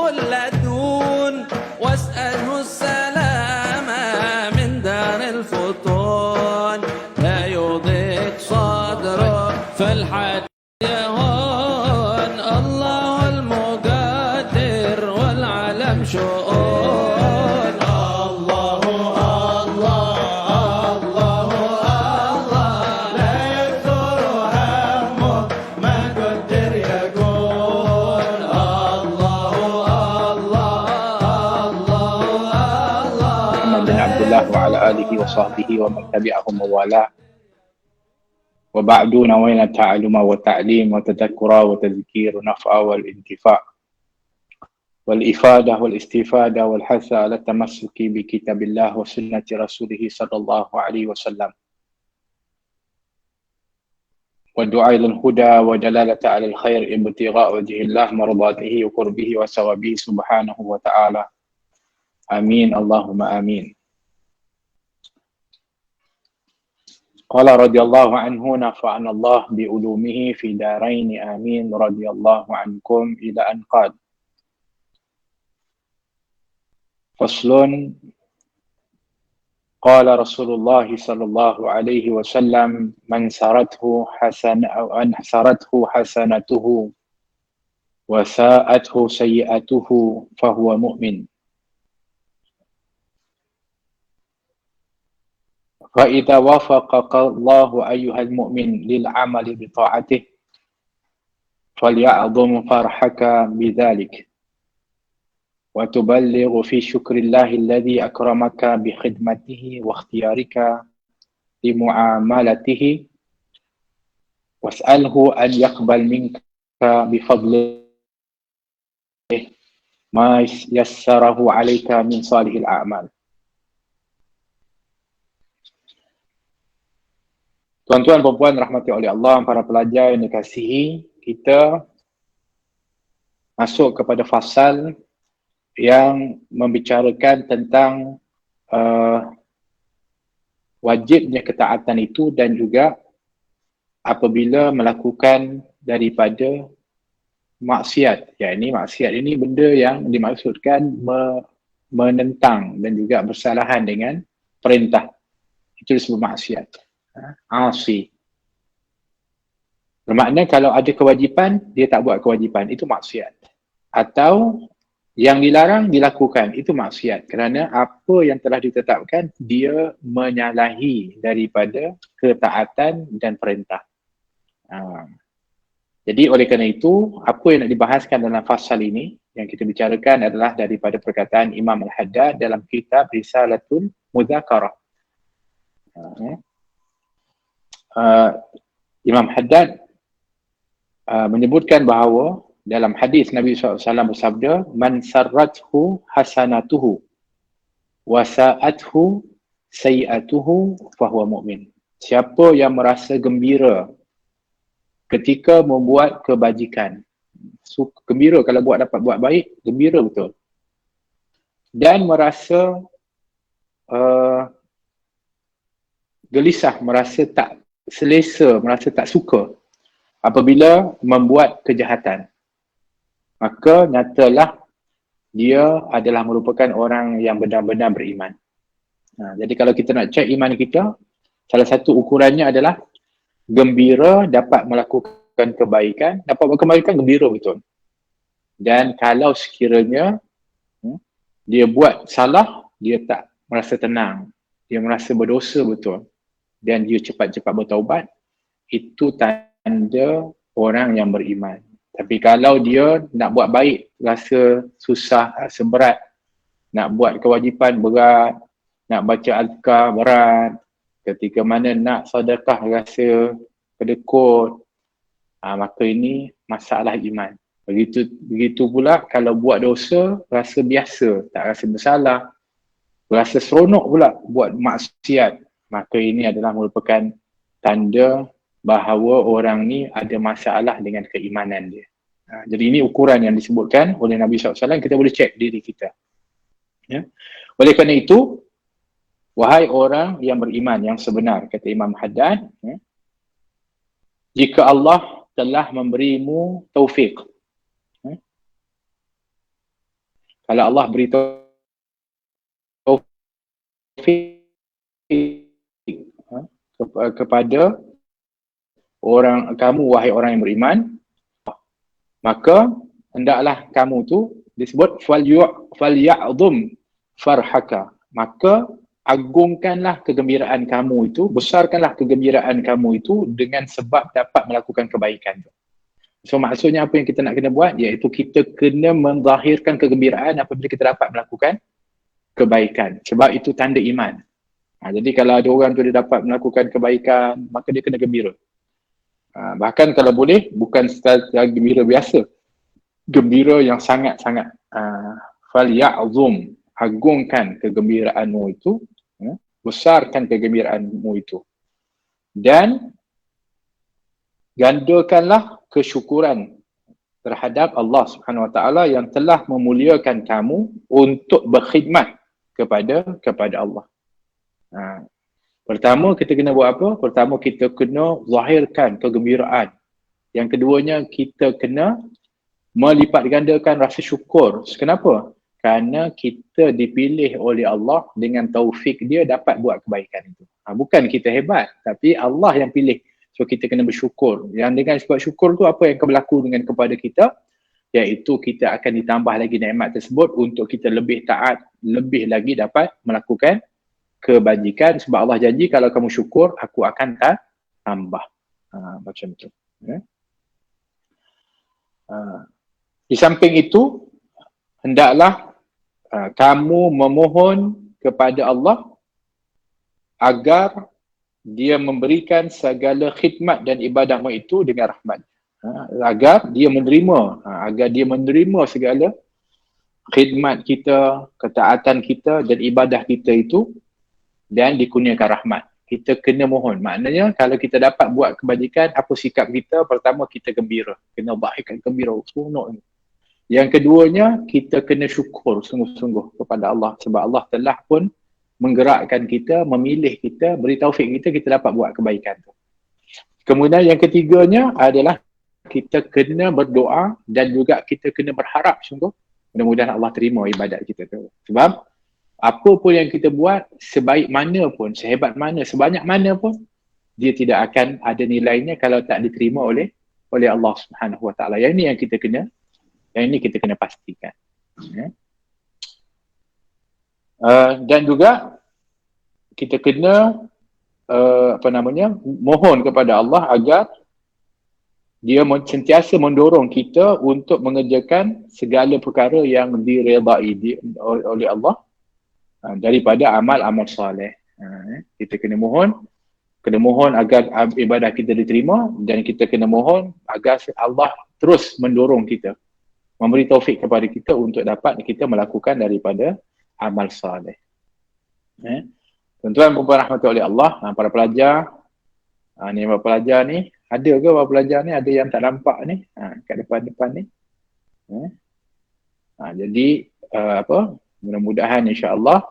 اللدون واسأله السلام من دار الفطون لا يضيق صدره في الحياة يهون الله المقدر والعالم شؤون الله الله الله الله لا يكثر همه ما قدر يقول الله الله الله محمد بن عبد الله وعلى آله وصحبه ومن تبعهم ووالاه. وبعد نوينا التعلم والتعليم وتذكر وتذكير نفع والانتفاع والإفادة والاستفادة والحث على التمسك بكتاب الله وسنة رسوله صلى الله عليه وسلم والدعاء إلى الهدى ودلالة على الخير ابتغاء وجه الله مرضاته وقربه وثوابه سبحانه وتعالى. آمين اللهم آمين. قال رضي الله عنه نفعنا الله بعلومه في دارين آمين رضي الله عنكم إلى أن قال فصل قال رسول الله صلى الله عليه وسلم من سرته حسنته وساءته سيئته فهو مؤمن فإذا وافقك الله أيها المؤمن للعمل بطاعته فليعظم فرحك بذلك وتبلغ في شكر الله الذي أكرمك بخدمته واختيارك لمعاملته واسأله أن يقبل منك بفضله ما يسره عليك من صالح الأعمال. Tuan-tuan, perempuan rahmati oleh Allah, para pelajar yang dikasihi, kita masuk kepada fasal yang membicarakan tentang wajibnya ketaatan itu dan juga apabila melakukan daripada maksiat. Yakni maksiat ini benda yang dimaksudkan menentang dan juga bersalahan dengan perintah. Itu disebut maksiat. Asi. Bermakna kalau ada kewajipan, dia tak buat kewajipan, itu maksiat. Atau yang dilarang dilakukan, itu maksiat. Kerana apa yang telah ditetapkan, dia menyalahi daripada ketaatan dan perintah. Jadi oleh kerana itu, apa yang nak dibahaskan dalam fasal ini, yang kita bicarakan adalah daripada perkataan Imam Al-Haddad dalam kitab Risalatul Mudzakarah. Imam Haddad menyebutkan bahawa dalam hadis Nabi SAW bersabda, man sarrathu hasanatuhu wa sa'athu sayi'atuhu fahuwa mu'min. Siapa yang merasa gembira ketika membuat kebajikan, gembira kalau dapat buat baik, gembira betul, dan merasa gelisah, merasa tak selesa, merasa tak suka apabila membuat kejahatan, maka nyatalah dia adalah merupakan orang yang benar-benar beriman. Jadi kalau kita nak cek iman kita, salah satu ukurannya adalah gembira dapat melakukan kebaikan, dapat buat kebaikan, gembira betul. Dan kalau sekiranya dia buat salah, dia tak merasa tenang, dia merasa berdosa betul, dan dia cepat-cepat bertaubat, itu tanda orang yang beriman. Tapi kalau dia nak buat baik, rasa susah, rasa berat, nak buat kewajipan berat, nak baca azkar berat, ketika mana nak sedekah rasa kedekut, maka ini masalah iman. Begitu pula kalau buat dosa, rasa biasa, tak rasa bersalah, rasa seronok pula buat maksiat, maka ini adalah merupakan tanda bahawa orang ni ada masalah dengan keimanan dia. Jadi ini ukuran yang disebutkan oleh Nabi SAW, kita boleh cek diri kita. Ya. Oleh kerana itu, wahai orang yang beriman yang sebenar, kata Imam Haddad, jika Allah telah memberimu taufik, Kalau Allah beri taufik kepada orang kamu, wahai orang yang beriman, maka hendaklah kamu tu disebut falya'dhum farhaka, maka agungkanlah kegembiraan kamu itu, besarkanlah kegembiraan kamu itu dengan sebab dapat melakukan kebaikan. So maksudnya apa yang kita nak kena buat, iaitu kita kena menzahirkan kegembiraan apabila kita dapat melakukan kebaikan, sebab itu tanda iman. Jadi kalau ada orang tu dia dapat melakukan kebaikan, maka dia kena gembira. Bahkan kalau boleh, bukan sekadar gembira biasa, gembira yang sangat-sangat falya'zum, agungkan kegembiraanmu itu, besarkan kegembiraanmu itu, dan gandakanlah kesyukuran terhadap Allah Subhanahu Wa Taala yang telah memuliakan kamu untuk berkhidmat kepada Allah. Pertama kita kena buat apa? Pertama kita kena zahirkan kegembiraan. Yang keduanya kita kena melipat gandakan rasa syukur. Kenapa? Kerana kita dipilih oleh Allah dengan taufik dia dapat buat kebaikan itu. Bukan kita hebat, tapi Allah yang pilih. So kita kena bersyukur. Yang dengan sebab syukur tu apa yang akan berlaku dengan kepada kita? Iaitu kita akan ditambah lagi nikmat tersebut untuk kita lebih taat, lebih lagi dapat melakukan kebajikan, sebab Allah janji kalau kamu syukur aku akan tambah. Macam tu. Di samping itu hendaklah kamu memohon kepada Allah agar dia memberikan segala khidmat dan ibadahmu itu dengan rahmat. Agar dia menerima segala khidmat kita, ketaatan kita dan ibadah kita itu, dan dikurniakan rahmat. Kita kena mohon. Maknanya kalau kita dapat buat kebajikan, apa sikap kita? Pertama, kita gembira. Kena bahkan gembira. Yang keduanya, kita kena syukur sungguh-sungguh kepada Allah. Sebab Allah telah pun menggerakkan kita, memilih kita, beri taufik kita dapat buat kebaikan tu. Kemudian yang ketiganya adalah kita kena berdoa dan juga kita kena berharap sungguh mudah-mudahan Allah terima ibadat kita tu. Sebab apa pun yang kita buat, sebaik mana pun, sehebat mana, sebanyak mana pun, dia tidak akan ada nilainya kalau tak diterima oleh Allah Subhanahu Wa Taala. Yang ini yang kita kena pastikan. Dan juga kita kena mohon kepada Allah agar dia sentiasa mendorong kita untuk mengerjakan segala perkara yang diredai oleh Allah daripada amal-amal soleh. Kita kena mohon agar ibadah kita diterima, dan kita kena mohon agar Allah terus mendorong kita, memberi taufik kepada kita untuk dapat kita melakukan daripada amal soleh. Tuan-tuan dan puan rahmati oleh Allah, para pelajar, ni para pelajar ni, ada ke para pelajar ni? Ada yang tak nampak ni? Kat depan-depan ni. Jadi mudah-mudahan insya-Allah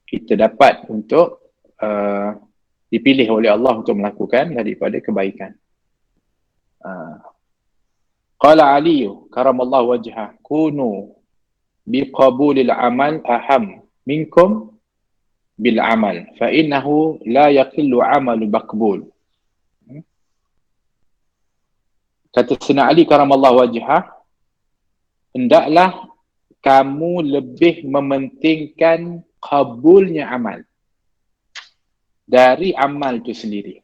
kita dapat untuk dipilih oleh Allah untuk melakukan daripada kebaikan. Qala Ali karamallahu wajhah kunu biqabulil amal aham minkum bil amal fa innahu la yaqillu amalu maqbul. Kata Sayyidina Ali karamallahu wajhah, hendaklah kamu lebih mementingkan kabulnya amal dari amal itu sendiri.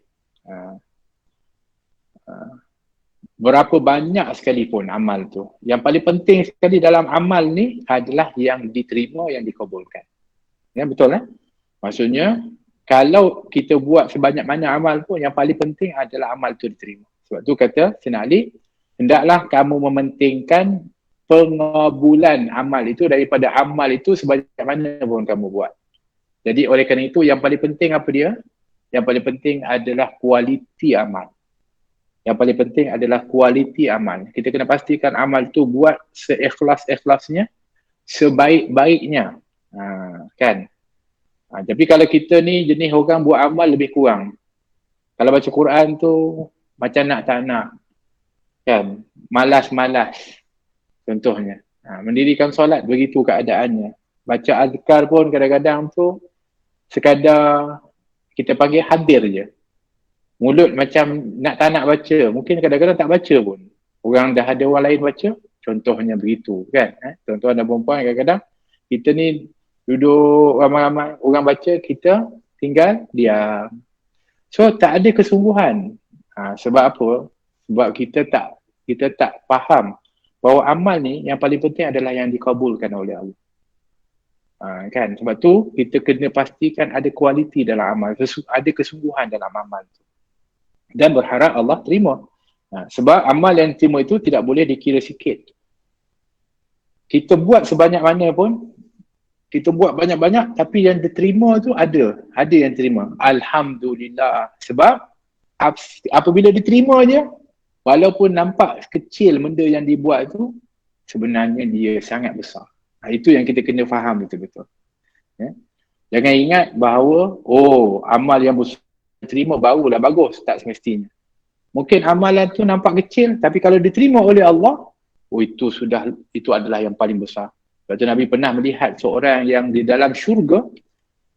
Berapa banyak sekalipun amal tu, yang paling penting sekali dalam amal ni adalah yang diterima, yang dikabulkan. Ya, betul kan? Maksudnya kalau kita buat sebanyak mana amal pun, yang paling penting adalah amal tu diterima. Sebab tu kata Sayyidina Ali, hendaklah kamu mementingkan pengabulan amal itu daripada amal itu sebanyak mana pun kamu buat. Jadi oleh kerana itu yang paling penting apa dia? Yang paling penting adalah kualiti amal. Yang paling penting adalah kualiti amal. Kita kena pastikan amal tu buat seikhlas-ikhlasnya, sebaik-baiknya. Kan? Tapi kalau kita ni jenis orang buat amal lebih kurang. Kalau baca Quran tu macam nak tak nak. Kan? Malas-malas. Contohnya. Mendirikan solat begitu keadaannya. Baca azkar pun kadang-kadang tu sekadar kita panggil hadir je. Mulut macam tak nak baca. Mungkin kadang-kadang tak baca pun. Orang dah ada orang lain baca. Contohnya begitu kan. Tuan-tuan dan perempuan kadang-kadang kita ni duduk ramai-ramai orang baca, kita tinggal diam. So tak ada kesungguhan. Sebab apa? Sebab kita tak faham bahawa amal ni yang paling penting adalah yang dikabulkan oleh Allah. Kan? Sebab tu kita kena pastikan ada kualiti dalam amal, ada kesungguhan dalam amal tu. Dan berharap Allah terima. Sebab amal yang terima itu tidak boleh dikira sikit. Kita buat sebanyak mana pun, kita buat banyak-banyak, tapi yang diterima tu ada yang terima. Alhamdulillah. Sebab apabila diterima je, walaupun nampak kecil benda yang dibuat tu, sebenarnya dia sangat besar. Itu yang kita kena faham betul-betul. Ya? Jangan ingat bahawa, amal yang besar diterima barulah bagus, tak semestinya. Mungkin amalan tu nampak kecil, tapi kalau diterima oleh Allah, itu adalah yang paling besar. Sebab tu Nabi pernah melihat seorang yang di dalam syurga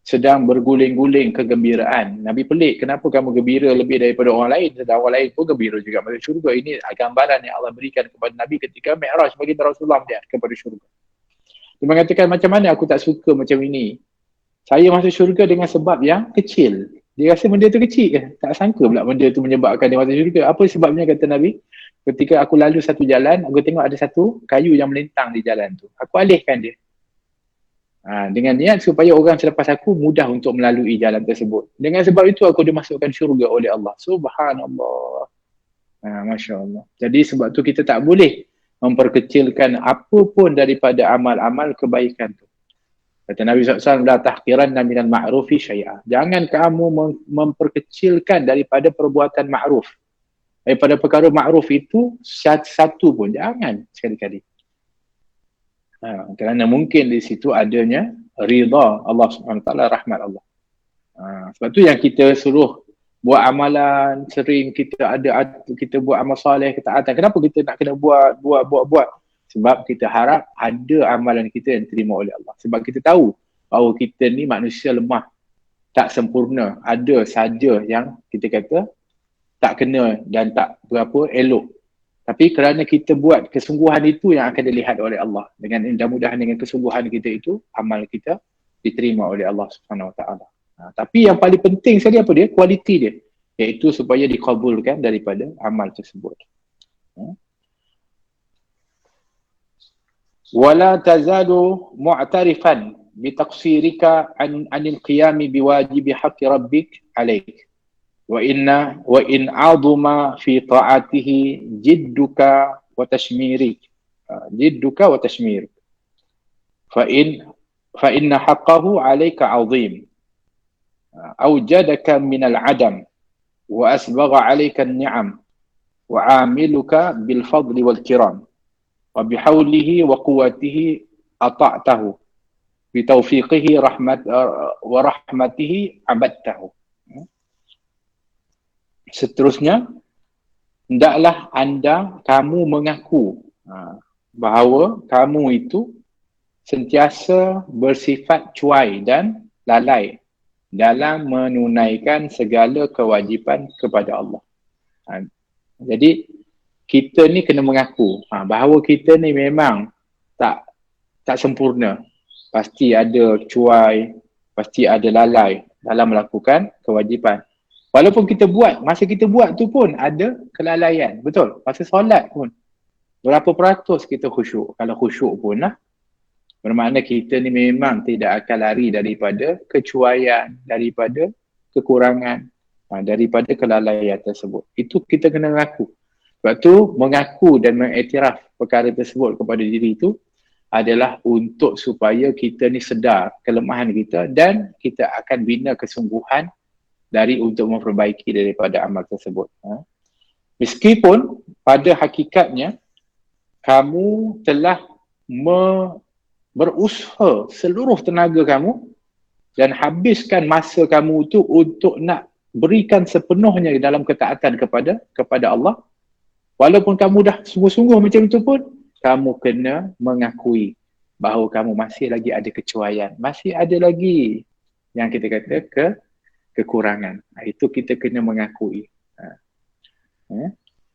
sedang berguling-guling kegembiraan. Nabi pelik, kenapa kamu gembira lebih daripada orang lain? Sedang orang lain pun gembira juga masuk syurga. Ini gambaran yang Allah berikan kepada Nabi ketika Mi'raj bagi Rasulullah melihat kepada syurga. Dia mengatakan, macam mana aku tak suka macam ini? Saya masuk syurga dengan sebab yang kecil. Dia rasa benda tu kecil. Tak sangka pula benda tu menyebabkan dia masuk syurga. Apa sebabnya, kata Nabi? Ketika aku lalu satu jalan, aku tengok ada satu kayu yang melintang di jalan tu. Aku alihkan dia. Dengan niat supaya orang selepas aku mudah untuk melalui jalan tersebut. Dengan sebab itu aku dimasukkan syurga oleh Allah. Subhanallah. Masya Allah. Jadi sebab tu kita tak boleh memperkecilkan apa pun daripada amal-amal kebaikan tu. Kata Nabi SAW, la tahqiranna minal ma'rufi syai'ah. Jangan kamu memperkecilkan daripada perbuatan ma'ruf. Daripada perkara ma'ruf itu satu pun. Jangan sekali-kali. Kerana mungkin di situ adanya ridha Allah SWT, rahmat Allah. Sebab tu yang kita suruh buat amalan, sering kita buat amal soleh, ketaatan. Kenapa kita nak kena buat? Sebab kita harap ada amalan kita yang diterima oleh Allah. Sebab kita tahu bahawa kita ni manusia lemah, tak sempurna. Ada saja yang kita kata tak kena dan tak berapa elok. Tapi kerana kita buat kesungguhan itu yang akan dilihat oleh Allah. Dengan mudah-mudahan dengan kesungguhan kita itu, amal kita diterima oleh Allah Subhanahu Wa Taala. Tapi yang paling penting sekali apa dia? Kualiti dia. Iaitu supaya dikabulkan daripada amal tersebut. Wala tazalu mu'tarifan bitaqsirika anil qiyami biwajibi haqqi rabbik alaik. Wa in azuma fi ta'atihi jidduka wa tashmirik. Fa inna haqqahu alayka 'azim. Awjadaka min al-'adam wa asbagha 'alayka an-ni'am wa 'amiluka bil fadli wal kiram wa bihawlihi wa quwwatihi ata'tahu bi tawfiqihi wa rahmatihi 'abadtahu. Seterusnya, hendaklah kamu mengaku bahawa kamu itu sentiasa bersifat cuai dan lalai dalam menunaikan segala kewajipan kepada Allah. Jadi, kita ni kena mengaku bahawa kita ni memang tak sempurna. Pasti ada cuai, pasti ada lalai dalam melakukan kewajipan. Walaupun kita buat, masa kita buat tu pun ada kelalaian. Betul? Masa solat pun. Berapa peratus kita khusyuk? Kalau khusyuk pun lah. Bermakna kita ni memang tidak akan lari daripada kecuaian, daripada kekurangan, daripada kelalaian tersebut. Itu kita kena mengaku. Sebab tu mengaku dan mengiktiraf perkara tersebut kepada diri itu adalah untuk supaya kita ni sedar kelemahan kita dan kita akan bina kesungguhan untuk memperbaiki daripada amal tersebut. Meskipun pada hakikatnya kamu telah berusaha seluruh tenaga kamu dan habiskan masa kamu itu untuk nak berikan sepenuhnya dalam ketaatan kepada Allah, walaupun kamu dah sungguh-sungguh macam itu pun, kamu kena mengakui bahawa kamu masih lagi ada kecuaian, masih ada lagi yang kita kata kekurangan. Itu kita kena mengakui.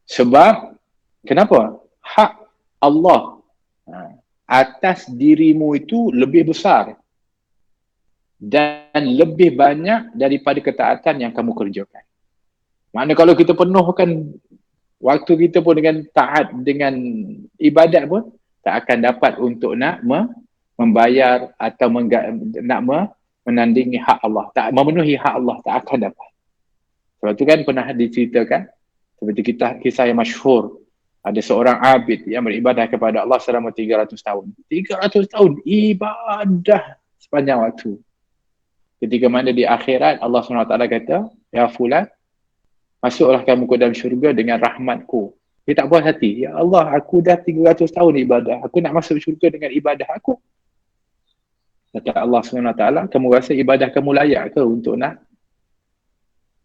Sebab kenapa? Hak Allah atas dirimu itu lebih besar dan lebih banyak daripada ketaatan yang kamu kerjakan. Maknanya kalau kita penuhkan waktu kita pun dengan taat, dengan ibadat pun, tak akan dapat untuk nak membayar atau menandingi hak Allah. Tak memenuhi hak Allah, tak akan dapat. Sebab tu kan pernah diceritakan, seperti kisah yang masyhur, ada seorang abid yang beribadah kepada Allah selama 300 tahun. 300 tahun ibadah sepanjang waktu. Ketika mana di akhirat Allah SWT kata, ya fulan, masuklah kamu ke dalam syurga dengan rahmatku. Dia tak puas hati. Ya Allah, aku dah 300 tahun ibadah. Aku nak masuk syurga dengan ibadah aku. Kata Allah SWT, kamu rasa ibadah kamu layak ke untuk nak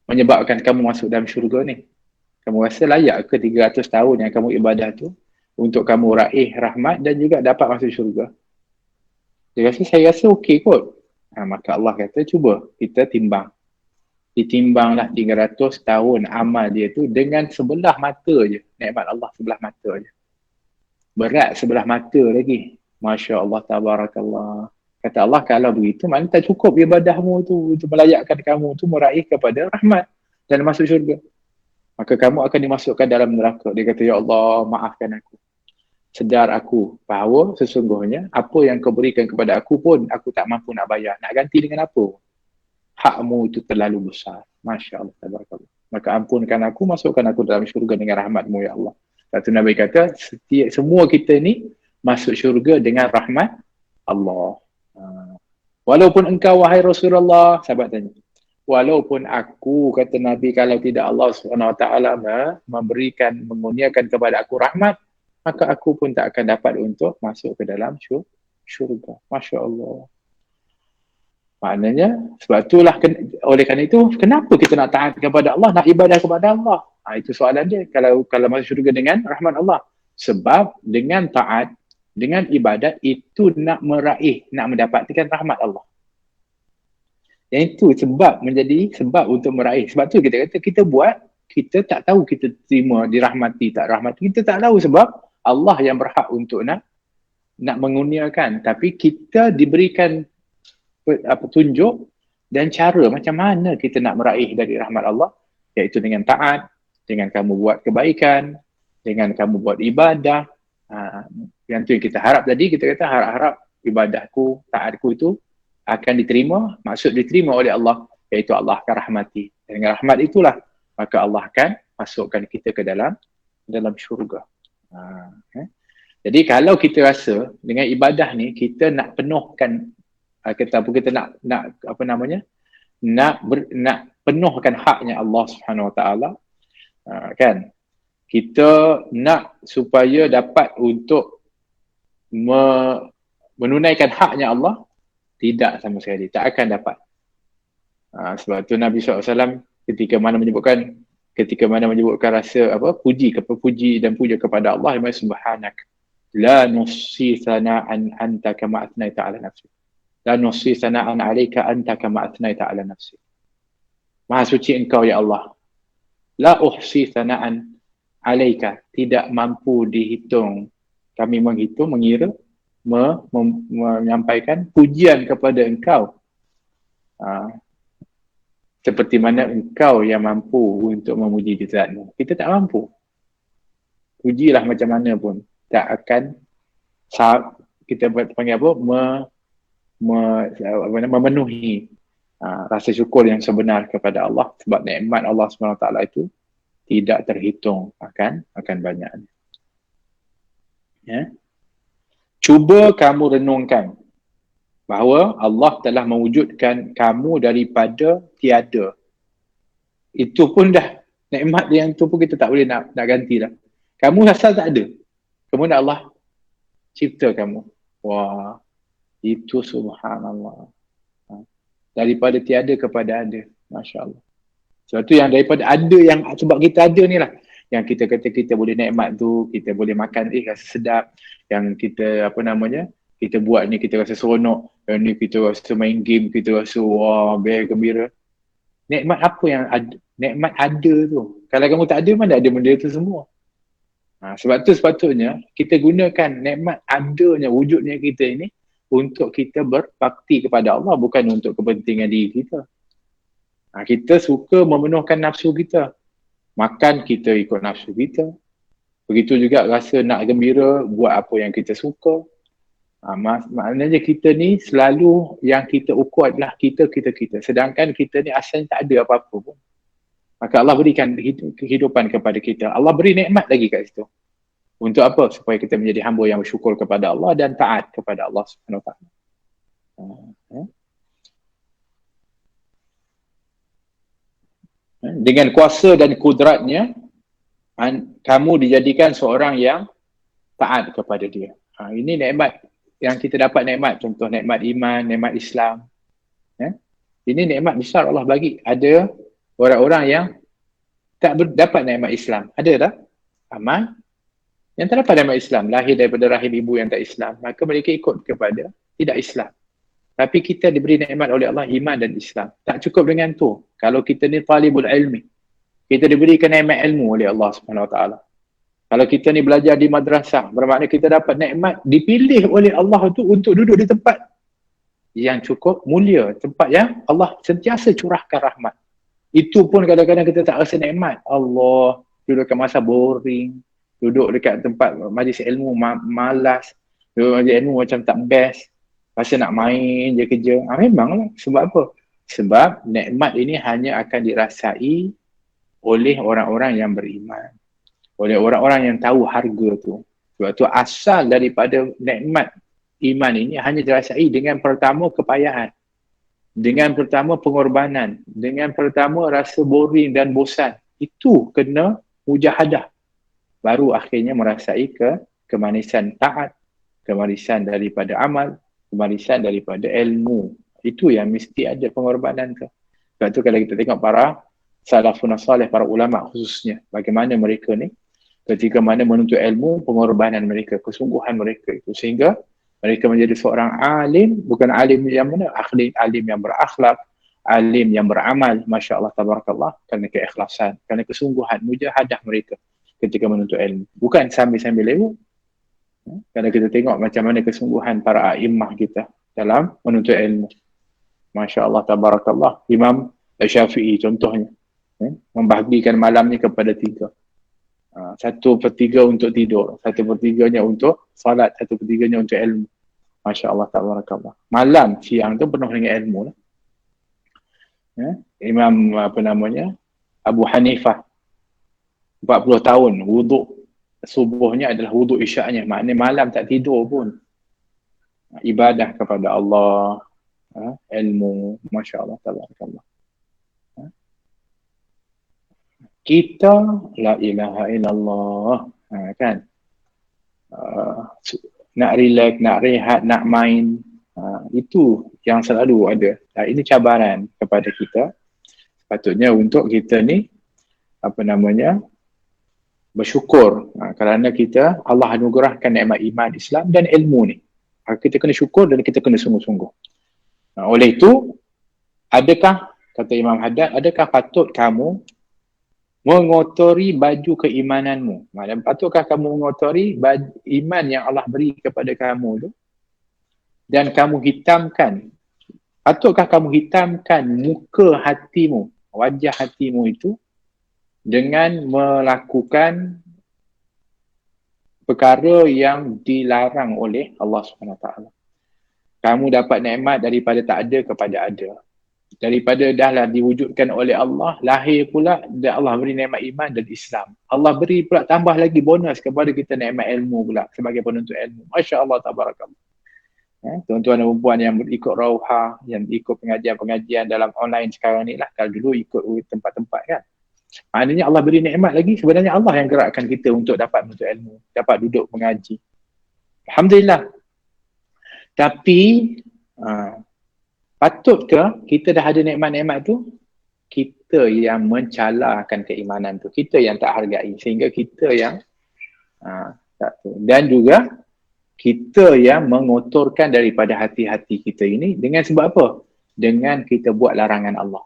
menyebabkan kamu masuk dalam syurga ni? Kamu rasa layak ke 300 tahun yang kamu ibadah tu untuk kamu raih rahmat dan juga dapat masuk syurga? Dia rasa, saya rasa okey kot. Maka Allah kata, cuba kita timbang. Ditimbanglah 300 tahun amal dia tu dengan sebelah mata je. Nikmat Allah sebelah mata je. Berat sebelah mata lagi. Masya Allah, tabarakallah. Kata Allah, kalau begitu, mana tak cukup ibadahmu tu untuk melayakkan kamu tu meraih kepada rahmat dan masuk syurga. Maka kamu akan dimasukkan dalam neraka. Dia kata, ya Allah, maafkan aku. Sedar aku bahawa sesungguhnya apa yang kau berikan kepada aku pun aku tak mampu nak bayar. Nak ganti dengan apa? Hakmu itu terlalu besar. Masya Allah, tabarakallah. Maka ampunkan aku, masukkan aku dalam syurga dengan rahmatmu, ya Allah. Satu Nabi kata, semua kita ni masuk syurga dengan rahmat Allah. Walaupun engkau, wahai Rasulullah, sahabat tanya, walaupun aku, kata Nabi, kalau tidak Allah SWT memberikan, mengurniakan kepada aku rahmat, maka aku pun tak akan dapat untuk masuk ke dalam syurga. Masya Allah. Maknanya, sebab itulah, oleh kerana itu, kenapa kita nak taat kepada Allah, nak ibadah kepada Allah? Itu soalan dia, kalau masuk syurga dengan rahmat Allah. Sebab dengan taat, dengan ibadat, itu nak meraih, nak mendapatkan rahmat Allah. Yang itu sebab, menjadi sebab untuk meraih. Sebab tu kita kata, kita buat, kita tak tahu kita terima, dirahmati, tak rahmati. Kita tak tahu sebab Allah yang berhak untuk nak mengurniakan. Tapi kita diberikan petunjuk dan cara macam mana kita nak meraih dari rahmat Allah, iaitu dengan taat, dengan kamu buat kebaikan, dengan kamu buat ibadah. Yang tu yang kita harap tadi, kita kata harap ibadahku, taatku itu akan diterima, maksud diterima oleh Allah, iaitu Allah akan rahmati. Dan dengan rahmat itulah, maka Allah akan masukkan kita ke dalam syurga. Jadi kalau kita rasa dengan ibadah ni, kita nak penuhkan, kita nak penuhkan haknya Allah Subhanahu Wa Taala, kan? Kita nak supaya dapat untuk menunaikan haknya Allah, tidak sama sekali, tak akan dapat. Sebab tu Nabi SAW ketika mana menyebutkan rasa puji dan puja kepada Allah, subhanak la nusi sana'an anta kama atnaita ala nafsi, la nusi sana'an alayka anta kama atnaita ala nafsi. Maha suci engkau ya Allah, la uhsi sana'an alayka, tidak mampu dihitung, kami mengira, menyampaikan pujian kepada engkau seperti mana engkau yang mampu untuk memuji zatmu. Kita tak mampu. Pujilah macam mana pun, tak akan kita panggil memenuhi rasa syukur yang sebenar kepada Allah, sebab nikmat Allah SWT itu tidak terhitung akan banyaknya. Ya. Cuba kamu renungkan bahawa Allah telah mewujudkan kamu daripada tiada. Itu pun dah nikmat yang tu pun kita tak boleh nak ganti dah. Kamu asal tak ada, kemudian Allah cipta kamu. Wah, itu subhanallah. Daripada tiada kepada ada. Masya Allah. Sebab tu yang daripada ada, yang sebab kita ada ni lah, yang kita kata kita boleh nikmat tu, kita boleh makan rasa sedap, yang kita kita buat ni kita rasa seronok, yang ni kita rasa main game, kita rasa wah gembira. Nikmat apa yang ada? Nikmat ada tu. Kalau kamu tak ada, mana ada benda tu semua. Sebab tu sepatutnya kita gunakan nikmat adanya, wujudnya kita ini untuk kita berbakti kepada Allah, bukan untuk kepentingan diri kita. Kita suka memenuhkan nafsu kita. Makan kita ikut nafsu kita. Begitu juga rasa nak gembira, buat apa yang kita suka. Maknanya kita ni selalu yang kita ukur adalah kita. Sedangkan kita ni asalnya tak ada apa-apa pun. Maka Allah berikan kehidupan kepada kita. Allah beri nikmat lagi kat situ. Untuk apa? Supaya kita menjadi hamba yang bersyukur kepada Allah dan taat kepada Allah Subhanahu Wa Taala. Dengan kuasa dan kudratnya, kamu dijadikan seorang yang taat kepada dia. Ini nikmat yang kita dapat, nikmat. Contoh nikmat iman, nikmat Islam. Ini nikmat besar Allah bagi. Ada orang-orang yang tak dapat nikmat Islam. Ada tak? Aman. Yang tak dapat nikmat Islam, lahir daripada rahim ibu yang tak Islam, maka mereka ikut kepada tidak Islam. Tapi kita diberi nikmat oleh Allah iman dan Islam. Tak cukup dengan tu. Kalau kita ni talibul ilmi, kita diberikan nikmat ilmu oleh Allah Subhanahu Wa Taala. Kalau kita ni belajar di madrasah, bermakna kita dapat nikmat dipilih oleh Allah tu untuk duduk di tempat yang cukup mulia, tempat yang Allah sentiasa curahkan rahmat. Itu pun kadang-kadang kita tak rasa nikmat. Allah duduk kat masa boring, duduk dekat tempat majlis ilmu malas, duduk majlis ilmu macam tak best. Rasa nak main je kerja. Memanglah. Sebab apa? Sebab nikmat ini hanya akan dirasai oleh orang-orang yang beriman. Oleh orang-orang yang tahu harga tu. Sebab tu asal daripada nikmat iman ini hanya dirasai dengan pertama kepayahan. Dengan pertama pengorbanan. Dengan pertama rasa boring dan bosan. Itu kena mujahadah. Baru akhirnya merasai kemanisan taat. Kemanisan daripada amal. Kemanisan daripada ilmu. Itu yang mesti ada pengorbanan tu. Sebab tu kalau kita tengok para salafun salih, para ulama khususnya, bagaimana mereka ni ketika mana menuntut ilmu, pengorbanan mereka, kesungguhan mereka itu, sehingga mereka menjadi seorang alim, bukan alim yang mana, alim yang berakhlak, alim yang beramal, Masya Allah, tabarakallah, kerana keikhlasan, kerana kesungguhan, mujahadah mereka ketika menuntut ilmu. Bukan sambil-sambil lewat. Kalau kita tengok macam mana kesungguhan para a'immah kita dalam menuntut ilmu. Masya Allah, tabarakallah. Imam Syafi'i contohnya. Membahagikan malam ni kepada 3. 1/3 untuk tidur. 1/3-nya untuk salat. 1/3-nya untuk ilmu. Masya Allah, tabarakallah. Malam, siang tu penuh dengan ilmu lah. Imam Abu Hanifah. 40 tahun wuduk subuhnya adalah wuduk isyaknya, maknanya malam tak tidur pun, ibadah kepada Allah, ilmu, Masya Allah, tabarakallah. Kita la ilaha illallah, kan, nak relax, nak rehat, nak main, itu yang selalu ada. Ini cabaran kepada kita. Sepatutnya untuk kita ni bersyukur kerana kita Allah anugerahkan nikmat iman, Islam dan ilmu ni. Kita kena syukur dan kita kena sungguh-sungguh. Oleh itu, adakah, kata Imam Haddad, adakah patut kamu mengotori baju keimananmu? Maksudnya, patutkah kamu mengotori iman yang Allah beri kepada kamu tu dan kamu hitamkan? Patutkah kamu hitamkan muka hatimu, wajah hatimu itu dengan melakukan perkara yang dilarang oleh Allah SWT. Kamu dapat nikmat daripada tak ada kepada ada. Daripada dahlah diwujudkan oleh Allah, lahir pula dan Allah beri nikmat iman dan Islam. Allah beri pula tambah lagi bonus kepada kita nikmat ilmu pula sebagai penuntut ilmu. Masya Allah, tabarakallah. Tuan-tuan dan perempuan yang ikut Rauha, yang ikut pengajian-pengajian dalam online sekarang ni lah. Kalau dulu ikut tempat-tempat kan. Maknanya Allah beri nikmat lagi, sebenarnya Allah yang gerakkan kita untuk dapat menuntut ilmu, dapat duduk mengaji. Alhamdulillah. Tapi patutkah kita dah ada nikmat-nikmat tu, kita yang mencalakan keimanan tu, kita yang tak hargai, sehingga kita yang tak tu. Dan juga kita yang mengotorkan daripada hati-hati kita ini dengan sebab apa? Dengan kita buat larangan Allah.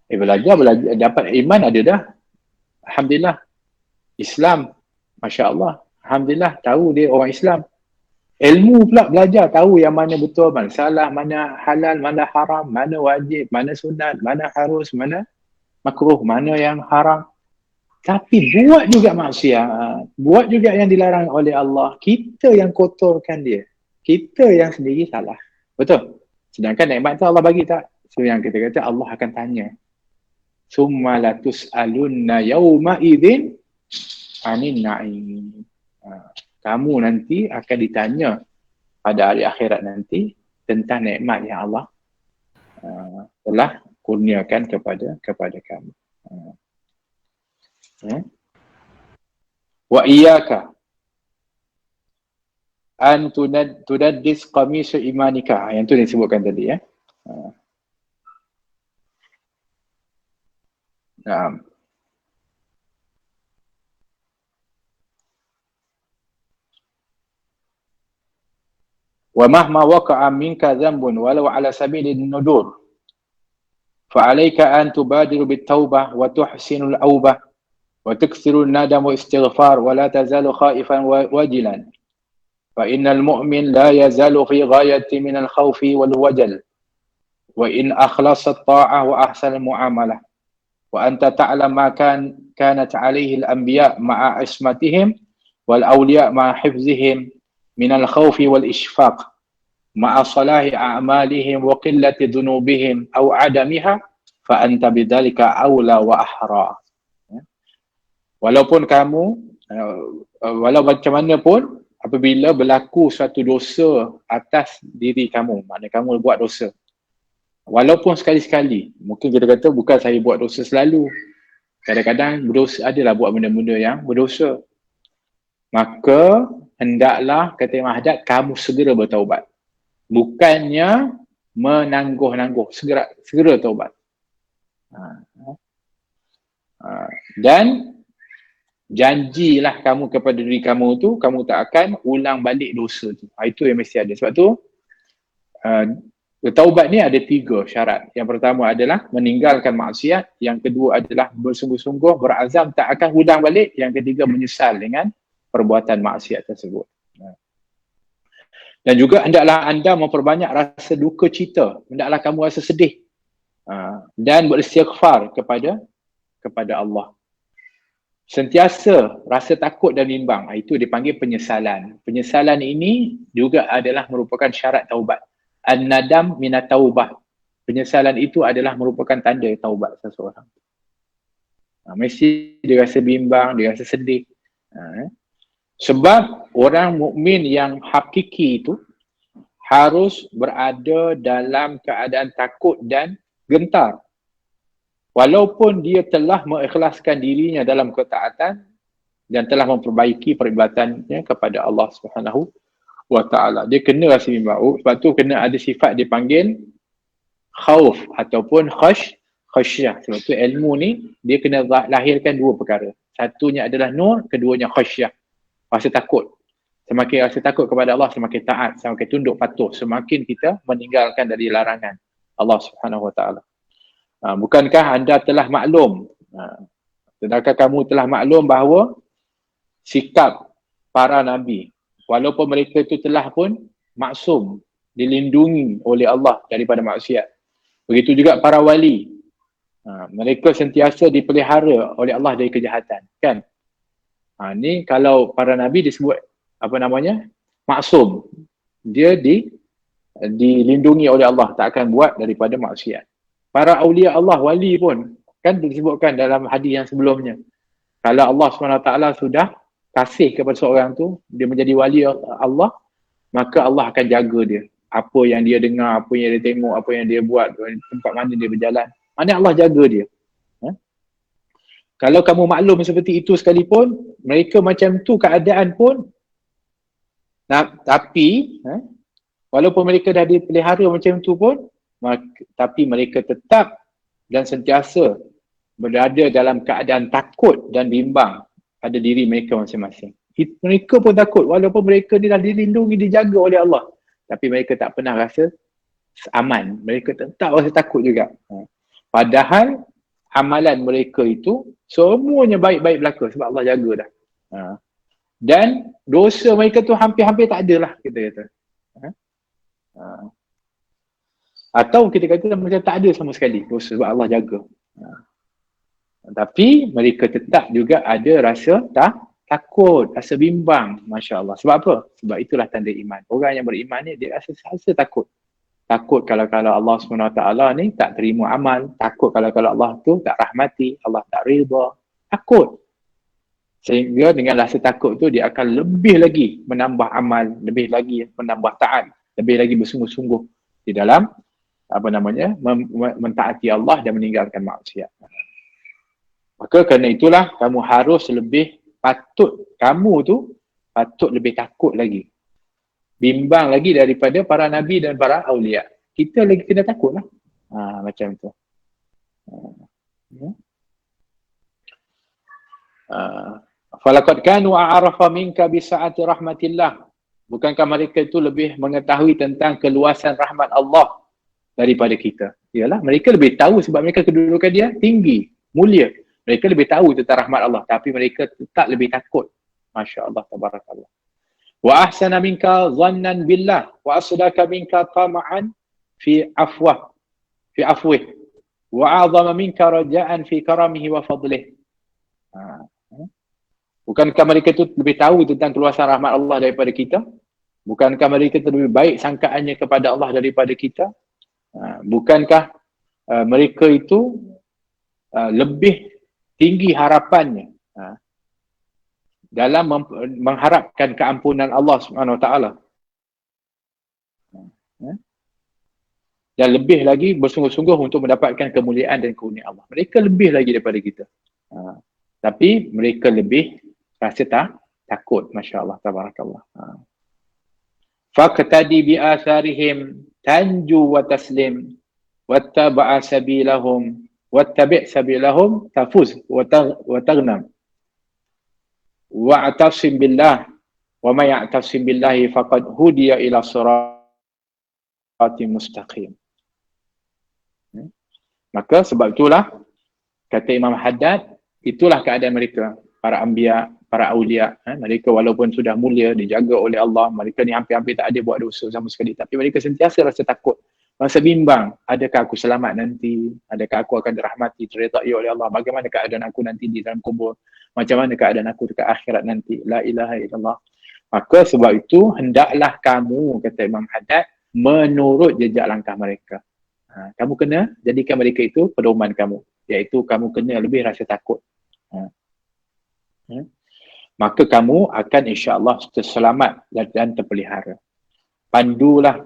Belajar dapat iman ada dah. Alhamdulillah. Islam, Masya Allah. Alhamdulillah, tahu dia orang Islam. Ilmu pula belajar, tahu yang mana betul, mana salah, mana halal, mana haram, mana wajib, mana sunat, mana harus, mana makruh, mana yang haram. Tapi buat juga maksiat, buat juga yang dilarang oleh Allah. Kita yang kotorkan dia. Kita yang sendiri salah. Betul? Sedangkan nikmat tu Allah bagi tak? So yang kita kata Allah akan tanya. Summa latus'alunna yawma idzin anin na'im. Kamu nanti akan ditanya pada hari akhirat nanti tentang nikmat yang Allah telah kurniakan kepada kamu. Wa iyyaka an tudaddis qamis imanika. Yang tu disebutkan tadi ya. Naam. Wa mahma waqa'a minka dhanbun walau ala sabilin nudur fa 'alaika an tubadiru bit taubah wa tuhsinul aubah wa tukthirun nadam wa istighfar wa la tazalu khaifan wajilan fa innal mu'min la yazalu fi ghayati min al khawfi wal wajal wa in akhlasa at-ta'ah wa ahsana al-mu'amalah wa anta ta'lam ma kanat 'alayhi al-anbiya' ma'a ismatihim wal awliya' ma'a hifzihim min al-khawfi wal ishfaq ma'a salahi a'malihim wa qillati dhunubihim aw 'adamiha fa anta bidzalika aula wa ahra. Walaupun kamu walau macam mana pun apabila berlaku suatu dosa atas diri kamu, maknanya kamu buat dosa, walaupun sekali-sekali, mungkin kita kata bukan saya buat dosa selalu, kadang-kadang berdosa, adalah buat benda-benda yang berdosa, maka hendaklah kata Imam Haddad kamu segera bertaubat, bukannya menangguh-nangguh, segera taubat. Dan janjilah kamu kepada diri kamu tu, kamu tak akan ulang balik dosa tu. Itu yang mesti ada. Sebab tu bertaubat ni ada 3 syarat. Yang pertama adalah meninggalkan maksiat, yang kedua adalah bersungguh-sungguh berazam tak akan ulang balik, yang ketiga menyesal dengan perbuatan maksiat tersebut. Dan juga hendaklah anda memperbanyak rasa duka cita, hendaklah kamu rasa sedih dan beristighfar kepada Allah. Sentiasa rasa takut dan bimbang, itu dipanggil penyesalan. Penyesalan ini juga adalah merupakan syarat taubat. An-nadam minat taubah. Penyesalan itu adalah merupakan tanda taubat seseorang. Mesti dia rasa bimbang, dia rasa sedih. Sebab orang mukmin yang hakiki itu harus berada dalam keadaan takut dan gentar. Walaupun dia telah mengikhlaskan dirinya dalam ketaatan dan telah memperbaiki peribadannya kepada Allah Subhanahu wa ta'ala. Dia kena rasa bimbang. Sebab tu kena ada sifat dipanggil khauf ataupun khasyah. Sebab tu ilmu ni dia kena lahirkan 2 perkara. Satunya adalah nur, keduanya khasyah. Rasa takut. Semakin rasa takut kepada Allah, semakin taat, semakin tunduk patuh, semakin kita meninggalkan dari larangan Allah Subhanahu wa ta'ala. Bukankah anda telah maklum, sedangkan kamu telah maklum bahawa sikap para nabi, walaupun mereka itu telah pun maksum, dilindungi oleh Allah daripada maksiat. Begitu juga para wali, mereka sentiasa dipelihara oleh Allah dari kejahatan, kan? Ni kalau para nabi disebut maksum, dia dilindungi oleh Allah, tak akan buat daripada maksiat. Para awliya Allah, wali pun kan disebutkan dalam hadis yang sebelumnya, kalau Allah SWT sudah kasih kepada seorang tu, dia menjadi wali Allah, maka Allah akan jaga dia. Apa yang dia dengar, apa yang dia tengok, apa yang dia buat, tempat mana dia berjalan, mana Allah jaga dia. Kalau kamu maklum seperti itu sekalipun, mereka macam tu keadaan pun, tapi walaupun mereka dah dipelihara macam tu pun, tapi mereka tetap dan sentiasa berada dalam keadaan takut dan bimbang pada diri mereka masing-masing. Mereka pun takut walaupun mereka ni dah dilindungi, dijaga oleh Allah. Tapi mereka tak pernah rasa aman. Mereka tetap rasa takut juga. Padahal amalan mereka itu semuanya baik-baik belaka sebab Allah jaga dah. Dan dosa mereka tu hampir-hampir tak ada lah, kita kata. Atau kita kata macam tak ada sama sekali dosa sebab Allah jaga. Tapi mereka tetap juga ada rasa takut, rasa bimbang. Masya Allah. Sebab apa? Sebab itulah tanda iman. Orang yang beriman ni dia rasa takut. Takut kalau Allah SWT ni tak terima amal. Takut kalau Allah tu tak rahmati, Allah tak rida. Takut. Sehingga dengan rasa takut tu dia akan lebih lagi menambah amal, lebih lagi menambah taat, lebih lagi bersungguh-sungguh di dalam mentaati Allah dan meninggalkan maksiat. Maka kerana itulah kamu harus lebih kamu patut lebih takut lagi. Bimbang lagi daripada para nabi dan para awliya. Kita lagi kena takut lah. Macam tu. Falaqad kanu a'rafa minka bisa'ati rahmatillah. Bukankah mereka itu lebih mengetahui tentang keluasan rahmat Allah daripada kita? Yalah, mereka lebih tahu sebab mereka kedudukan dia tinggi, mulia. Mereka lebih tahu tentang rahmat Allah, tapi mereka tetap lebih takut. Masya Allah, tabarakallah. Wa ahsana minka dhannan billah wa asdaka minka tama'an fi afwih wa a'zama minka raja'an fi karamihi wa fadlih. Bukankah mereka itu lebih tahu tentang keluasan rahmat Allah daripada kita? Bukankah mereka itu lebih baik sangkaannya kepada Allah daripada kita? Bukankah mereka itu lebih tinggi harapannya dalam mengharapkan keampunan Allah SWT, dan lebih lagi bersungguh-sungguh untuk mendapatkan kemuliaan dan keuniaan Allah. Mereka lebih lagi daripada kita, tapi mereka lebih rasa takut. Masya Allah, tabarakallah. Faqtadi bi atharihim tanju wa taslim wattaba'a sabilahum wattabi' sabilahum tafuz wa taghnam wa'tasim billah wa may ya'tasim billahi faqad hudiya ila siratim mustaqim. Maka sebab itulah kata Imam Haddad, itulah keadaan mereka, para anbiya, para awliya. Mereka walaupun sudah mulia, dijaga oleh Allah, mereka ni hampir-hampir tak ada buat dosa sama sekali, tapi mereka sentiasa rasa takut, rasa bimbang. Adakah aku selamat nanti? Adakah aku akan dirahmati, diredai oleh Allah? Bagaimana keadaan aku nanti di dalam kubur? Macam mana keadaan aku dekat akhirat nanti? La ilaha illallah. Maka sebab itu hendaklah kamu, kata Imam Haddad, menurut jejak langkah mereka. Kamu kena jadikan mereka itu pedoman kamu, iaitu kamu kena lebih rasa takut. Maka kamu akan insya-Allah terselamat dan terpelihara.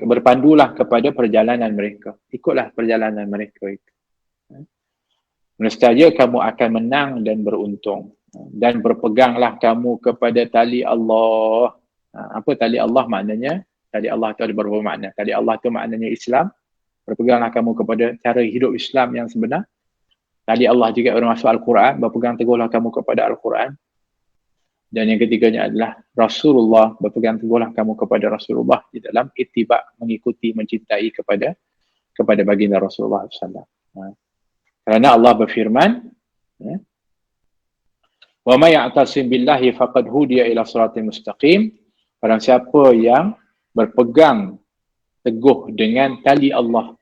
Berpandulah kepada perjalanan mereka. Ikutlah perjalanan mereka itu. Nescaya kamu akan menang dan beruntung. Dan berpeganglah kamu kepada tali Allah. Apa tali Allah maknanya? Tali Allah itu ada beberapa makna. Tali Allah itu maknanya Islam. Berpeganglah kamu kepada cara hidup Islam yang sebenar. Tali Allah juga bermaksud Al-Quran. Berpegang teguhlah kamu kepada Al-Quran. Dan yang ketiganya adalah Rasulullah. Berpegang teguhlah kamu kepada Rasulullah di dalam ittiba', mengikuti, mencintai kepada baginda Rasulullah SAW. Kerana Allah berfirman, wa may ya'tasim billahi faqad hudiya ila siratal mustaqim. Barang siapa yang berpegang teguh dengan tali Allah,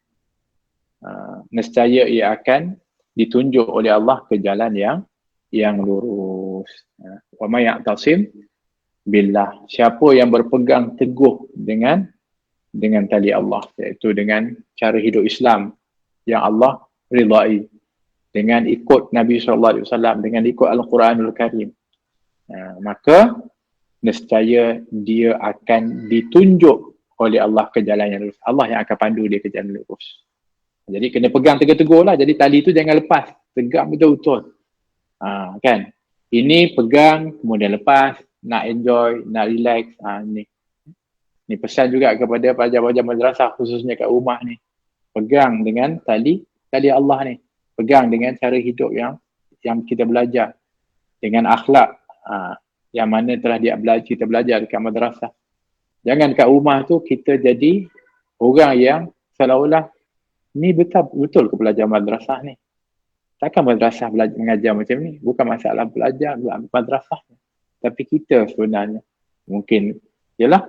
nescaya ia akan ditunjuk oleh Allah ke jalan yang lurus. Wa may ya'tasim billah, siapa yang berpegang teguh dengan tali Allah, iaitu dengan cara hidup Islam yang Allah ridai, dengan ikut Nabi SAW, dengan ikut Al-Quranul Karim, maka nescaya dia akan ditunjuk oleh Allah ke jalan yang lurus. Allah yang akan pandu dia ke jalan lurus. Jadi kena pegang teguh-teguh lah. Jadi tali tu jangan lepas, pegang betul-betul. Kan? Ini pegang, kemudian lepas, nak enjoy, nak relax. Ni pesan juga kepada pelajar-pelajar madrasah, khususnya kat rumah ni. Pegang dengan tali Allah ni. pegang dengan cara hidup yang kita belajar, dengan akhlak yang mana telah kita belajar dekat madrasah. Jangan kat rumah tu kita jadi orang yang seolah-olah ni betul ke belajar madrasah ni. Takkan madrasah mengajar macam ni. Bukan masalah belajar madrasah. Tapi kita sebenarnya mungkin, yalah,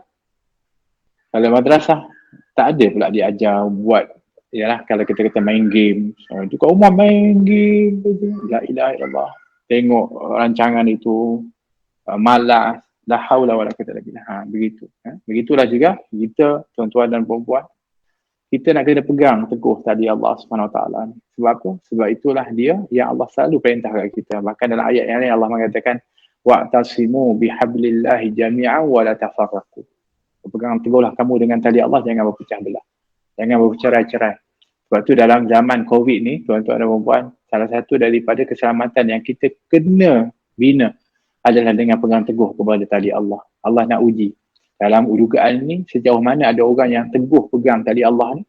kalau madrasah tak ada pula diajar buat, yalah, kalau kita kata main game, tu kat rumah main game, la ilaha illallah, tengok rancangan itu, malas, la haula wala quwwata illa billah. Begitu. Begitulah juga kita, tuan-tuan dan puan-puan, kita nak kena pegang teguh tadi Allah SWT. Sebab apa? Sebab itulah dia yang Allah selalu perintah kat kita. Bahkan dalam ayat yang lain Allah mengatakan, wa'tasimu bihablillahi jami'an wa la tafarraqu. Pegang teguhlah kamu dengan tali Allah, jangan berpecah belah. Jangan bercerai-cerai. Sebab tu dalam zaman COVID ni, tuan-tuan dan puan-puan, salah satu daripada keselamatan yang kita kena bina adalah dengan pegang teguh kepada tali Allah. Allah nak uji. Dalam dugaan ni, sejauh mana ada orang yang teguh pegang tali Allah ni,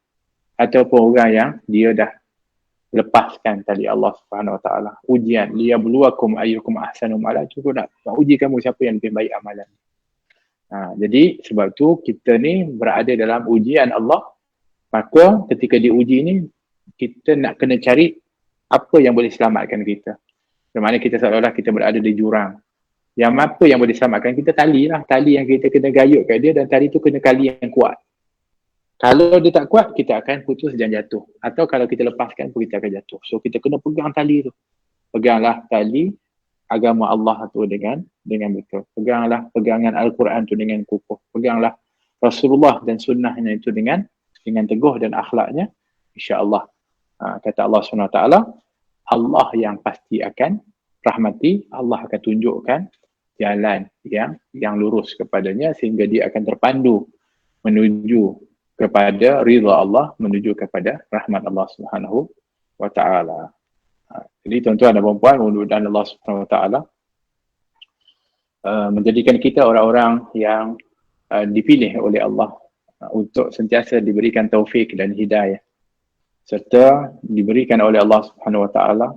ataupun orang yang dia dah lepaskan tali Allah Subhanahu Wa Taala. Ujian, liyabluwakum ayyukum ahsanu amala, tu nak uji kamu siapa yang lebih baik amalan. Jadi sebab tu kita ni berada dalam ujian Allah. Maka ketika diuji ni, kita nak kena cari apa yang boleh selamatkan kita. Bermakna kita seolah-olah kita berada di jurang. Yang apa yang boleh selamatkan kita? Tali lah. Tali yang kita kena gayut kat dia, dan tali tu kena kali yang kuat. Kalau dia tak kuat, kita akan putus dan jatuh. Atau kalau kita lepaskan pun kita akan jatuh. So kita kena pegang tali tu. Peganglah tali agama Allah tu dengan betul. Peganglah pegangan Al-Quran tu dengan kukuh. Peganglah Rasulullah dan sunnahnya itu dengan teguh dan akhlaknya. InsyaAllah. Kata Allah SWT, Allah yang pasti akan rahmati, Allah akan tunjukkan jalan yang lurus kepadanya sehingga dia akan terpandu menuju kepada ridha Allah, menuju kepada rahmat Allah Subhanahu wa taala. Jadi tuan-tuan dan puan-puan, mudah-mudahan Allah Subhanahu wa taala menjadikan kita orang-orang yang dipilih oleh Allah untuk sentiasa diberikan taufik dan hidayah, serta diberikan oleh Allah Subhanahu wa taala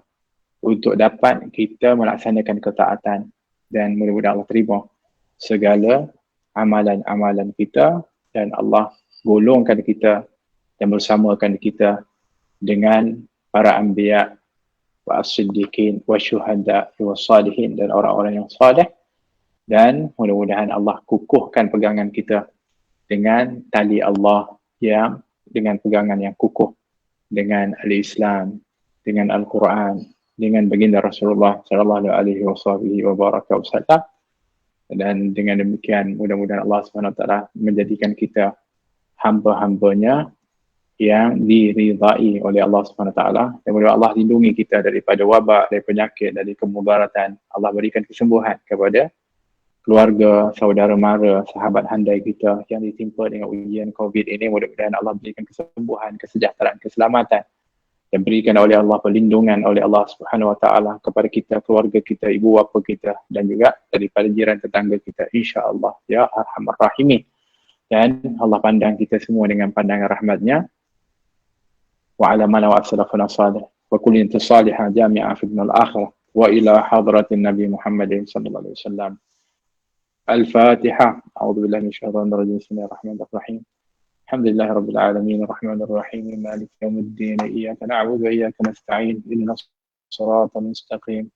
untuk dapat kita melaksanakan ketaatan, dan mudah-mudahan Allah terima segala amalan-amalan kita, dan Allah golongkan kita dan bersamakan kita dengan para anbiya wa as-siddiqin wa syuhada wa salihin, dan orang-orang yang salih. Dan mudah-mudahan Allah kukuhkan pegangan kita dengan tali Allah, yang dengan pegangan yang kukuh dengan al-Islam, dengan Al-Quran, dengan baginda Rasulullah sallallahu alaihi wasallam. Dan dengan demikian mudah-mudahan Allah SWT menjadikan kita hamba-hambanya yang diridai oleh Allah SWT, dan mudah-mudahan Allah lindungi kita daripada wabak, dari penyakit, dari kemudaratan. Allah berikan kesembuhan kepada keluarga, saudara mara, sahabat handai kita yang ditimpa dengan ujian COVID ini. Mudah-mudahan Allah berikan kesembuhan, kesejahteraan, keselamatan, dan berikan oleh Allah perlindungan oleh Allah Subhanahu Wa Taala kepada kita, keluarga kita, ibu bapa kita, dan juga daripada jiran tetangga kita, insya-Allah ya Arhamar Rahimin. Dan Allah pandang kita semua dengan pandangan rahmatnya. Wa ala man wa salafana salih wa kulli intisalihah jami'a fi dunyal akhirah wa ila hadratin Nabi Muhammadin sallallahu alaihi wasallam. Al-Fatihah. A'udzu billahi minasyaitonir rajim. Bismillahirrahmanirrahim. Alhamdulillahi rabbil alamin, arrahmanir rahim, maliki yaumiddin, iyyaka na'budu wa iyyaka nasta'in, ihdinas siratal mustaqim.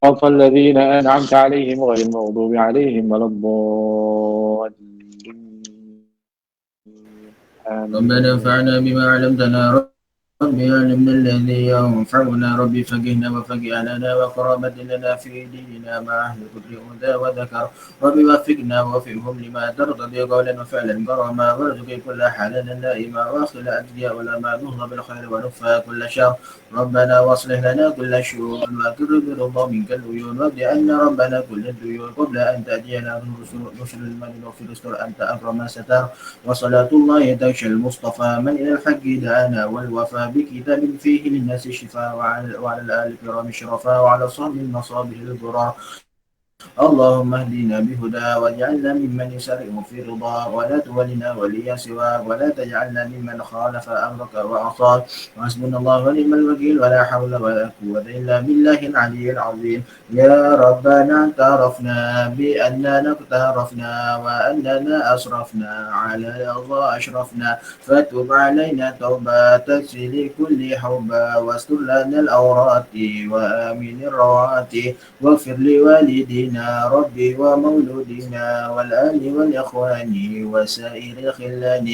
Shiratal ladzina an'amta 'alaihim ghairil maghdubi 'alaihim waladdallin. ربنا انفعنا بما علمتنا ربي علمنا الذي ينفعنا ربي فقهنا وفقه أهلنا وقرابة لنا في ديننا مع أهل كل أنثى وذكر ربي وفقنا ووفقهم لما ترضى قولا وفعلا كرما وارزق كل حلال دائما واخل أجزياء ولما نهض بالخير ونفى كل شر ربنا واصلح لنا كل شؤون وقرب رضا منك العيون وابد عنا ربنا كل الديون قبل أن تأتينا رسل المن وفي الأسطر أنت أكرم ستار وصلاة الله تغشى المصطفى من إلى الحق دعانا والوفى بكتاب فيه للناس الشفاء وعلى الآل الكرام الشرفاء وعلى صحب المصابيح الضرار اللهم اهدنا بهدى واجعلنا ممن يسارع في رضا ولا تولنا وليا سواك ولا تجعلنا ممن خالف أمرك وعصاك وحسبنا الله ونعم الوكيل ولا حول ولا قوة إلا بالله العلي العظيم يا ربنا اعترفنا بأننا اقترفنا وأننا أسرفنا على الله أشرفنا فتب علينا توبة تكفي لكل حوبة واستر لنا الأورات وآمن الروات واغفر لوالدينا ربي ومولودنا والآل والإخوان وسائر الخلان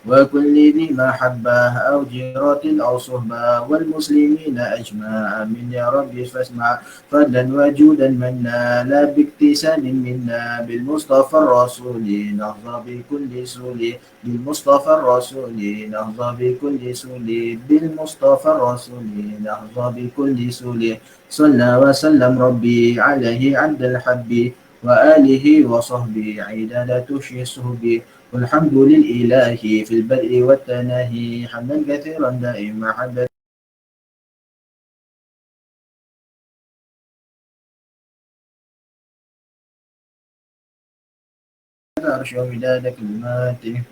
وكل ذي محبة أو جيرة أو صحبة والمسلمين أجمع آمين يا ربي فاسمع فضلا وجودا منا لا باكتساب منا بالمصطفى الرسول نهضى بكل سول بالمصطفى الرسول نهضى بكل سول بالمصطفى الرسول نهضى بكل سول صلى وسلم ربي عليه عند الحب وآله وصحبه عدد تشي صحبه والحمد لله في البدء والتناهي حمدا كثيرا دائما حمدا أرشو مداد كلماته